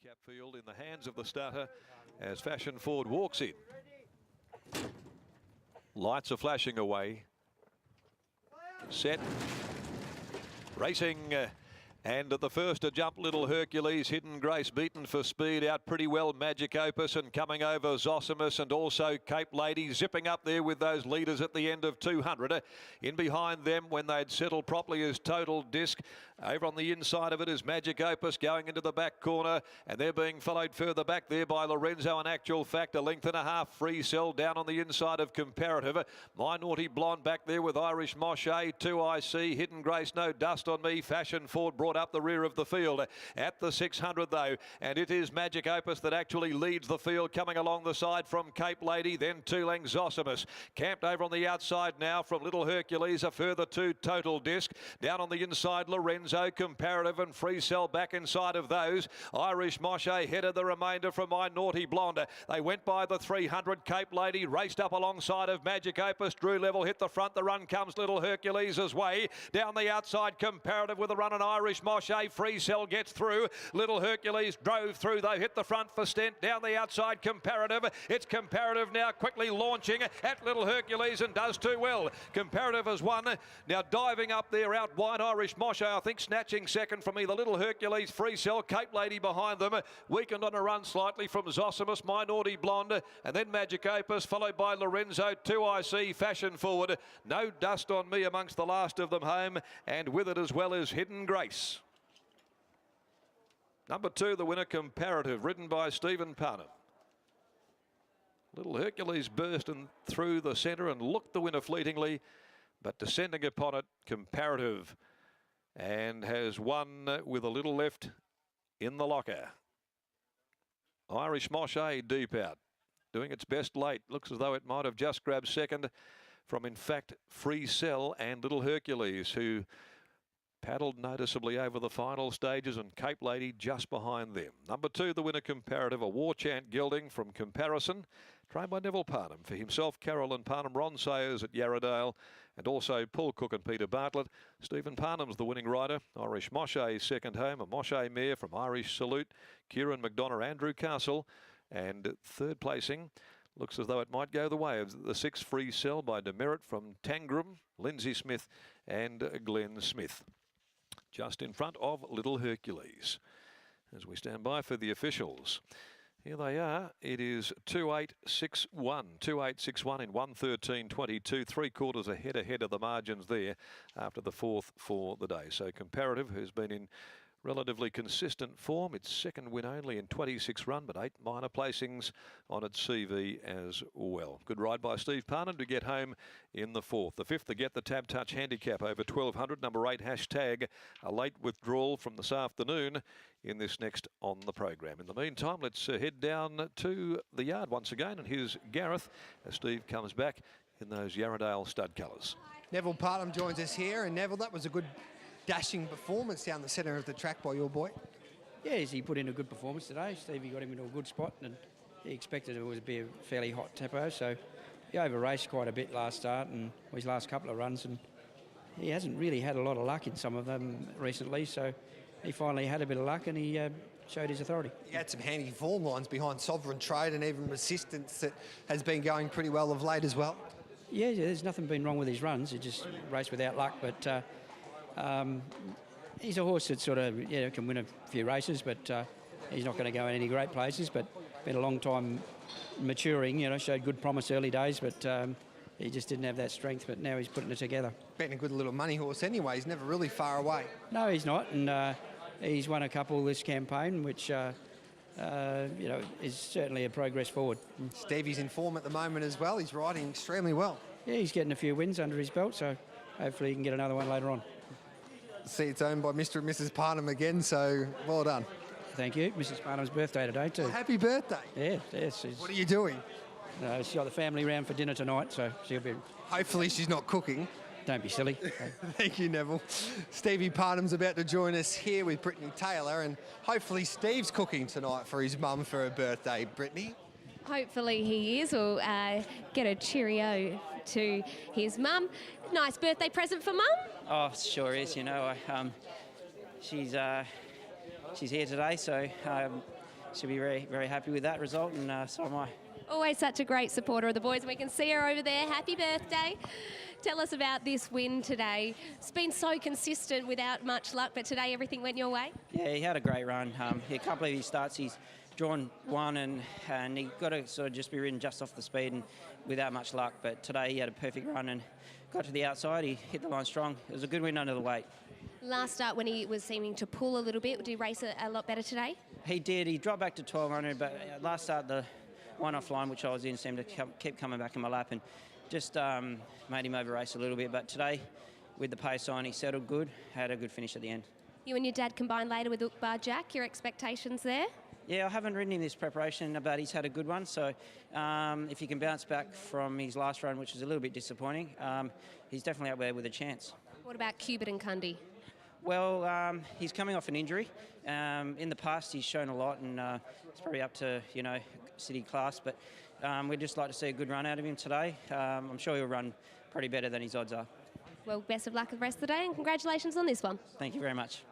handicap field in the hands of the starter as Fashion Forward walks in. Lights are flashing away. Set. Racing. And at the first to jump, Little Hercules, Hidden Grace beaten for speed out pretty well. Magic Opus and coming over Zosimus and also Cape Lady zipping up there with those leaders at the end of 200. In behind them when they'd settled properly is Total Disc. Over on the inside of it is Magic Opus going into the back corner, and they're being followed further back there by Lorenzo. In actual fact, a length and a half. Free Cell down on the inside of Comparative. My Naughty Blonde back there with Irish Moshe. 2IC, Hidden Grace, No Dust on Me. Fashion Forward brought up the rear of the field at the 600 though, and it is Magic Opus that actually leads the field, coming along the side from Cape Lady, then Two Lengths Zosimus. Camped over on the outside now from Little Hercules, a further two Total Disc. Down on the inside, Lorenzo, Comparative and Free Cell back inside of those. Irish Moshe headed the remainder from My Naughty Blonde. They went by the 300. Cape Lady raced up alongside of Magic Opus. Drew Level hit the front. The run comes Little Hercules' way. Down the outside, Comparative with a run, and Irish Moshe. Free Cell gets through. Little Hercules drove through though, hit the front for Stent. Down the outside, Comparative. It's Comparative now quickly launching at Little Hercules and does too well. Comparative has won. Now diving up there out wide, Irish Moshe I think snatching second from either Little Hercules, Free Cell, Cape Lady behind them. Weakened on a run slightly from Zosimus, My Naughty Blonde, and then Magic Opus followed by Lorenzo, 2IC, Fashion Forward. No Dust on Me amongst the last of them home, and with it as well as Hidden Grace. Number 2, the winner, Comparative, ridden by Stephen Parnham. Little Hercules burst through the centre and looked the winner fleetingly, but descending upon it, Comparative, and has won with a little left in the locker. Irish Moshe deep out, doing its best late. Looks as though it might have just grabbed second from, in fact, Free Cell and Little Hercules, who paddled noticeably over the final stages, and Cape Lady just behind them. Number 2, the winner, Comparative, a War Chant gelding from Comparison, trained by Neville Parnham. For himself, Carol and Parnham, Ron Sayers at Yarradale, and also Paul Cook and Peter Bartlett. Stephen Parnham's the winning rider. Irish Moshe second home, a Moshe mare from Irish Salute, Kieran McDonough, Andrew Castle, and third placing looks as though it might go the way of the 6, Free Cell by Demerit from Tangram, Lindsay Smith and Glenn Smith. Just in front of Little Hercules. As we stand by for the officials. Here they are. It is 2861. 2861 in 1:13.22. 3/4 ahead of the margins there after the 4th for the day. So Comparative, who's been in relatively consistent form. Its second win only in 26 run, but 8 minor placings on its CV as well. Good ride by Steve Parnham to get home in the 4th. The 5th to get the Tab Touch handicap over 1200. Number 8, Hashtag, a late withdrawal from this afternoon in this next on the program. In the meantime, let's head down to the yard once again, and here's Gareth as Steve comes back in those Yarradale stud colours. Neville Parnham joins us here, and Neville, that was a good dashing performance down the centre of the track by your boy. Yeah, he put in a good performance today. Stevie got him into a good spot, and he expected it would be a fairly hot tempo, so he over-raced quite a bit last start and his last couple of runs, and he hasn't really had a lot of luck in some of them recently, so he finally had a bit of luck and he showed his authority. He had some handy form lines behind Sovereign Trade and even Resistance that has been going pretty well of late as well. Yeah, there's nothing been wrong with his runs. He just raced without luck, but he's a horse that sort of can win a few races, but he's not going to go in any great places. But been a long time maturing. Showed good promise early days, but he just didn't have that strength. But now he's putting it together. Been a good little money horse anyway. He's never really far away. No, he's not, and he's won a couple this campaign, which is certainly a progress forward. Stevie's in form at the moment as well. He's riding extremely well. Yeah, he's getting a few wins under his belt, so hopefully he can get another one later on. See, it's owned by Mr. and Mrs. Parnham again, so well done. Thank you. Mrs. Parnham's birthday today too. Well, happy birthday. Yeah, yes. What are you doing? She's got the family round for dinner tonight, so she'll be... Hopefully she's not cooking. Don't be silly. Thank you, Neville. Stevie Parnham's about to join us here with Brittany Taylor, and hopefully Steve's cooking tonight for his mum for her birthday. Brittany? Hopefully he is. We'll get a cheerio to his mum. Nice birthday present for mum. Oh, sure is. She's here today, so she'll be very, very happy with that result, and so am I. Always such a great supporter of the boys. We can see her over there. Happy birthday. Tell us about this win today. It's been so consistent without much luck, but today everything went your way. Yeah, he had a great run. A couple of his starts, he's drawn one, and he got to sort of just be ridden just off the speed and without much luck. But today he had a perfect run and got to the outside. He hit the line strong. It was a good win under the weight. Last start when he was seeming to pull a little bit, did he race a lot better today? He did. He dropped back to 1200, but last start the one offline, which I was in, seemed to keep coming back in my lap and just made him over race a little bit. But today, with the pace on, he settled good, had a good finish at the end. You and your dad combined later with Ukbar Jack. Your expectations there? Yeah, I haven't ridden him this preparation, but he's had a good one. So if he can bounce back from his last run, which was a little bit disappointing, he's definitely up there with a chance. What about Cubit and Cundy? Well, he's coming off an injury. In the past, he's shown a lot, and it's probably up to, city class. But we'd just like to see a good run out of him today. I'm sure he'll run pretty better than his odds are. Well, best of luck with the rest of the day, and congratulations on this one. Thank you very much.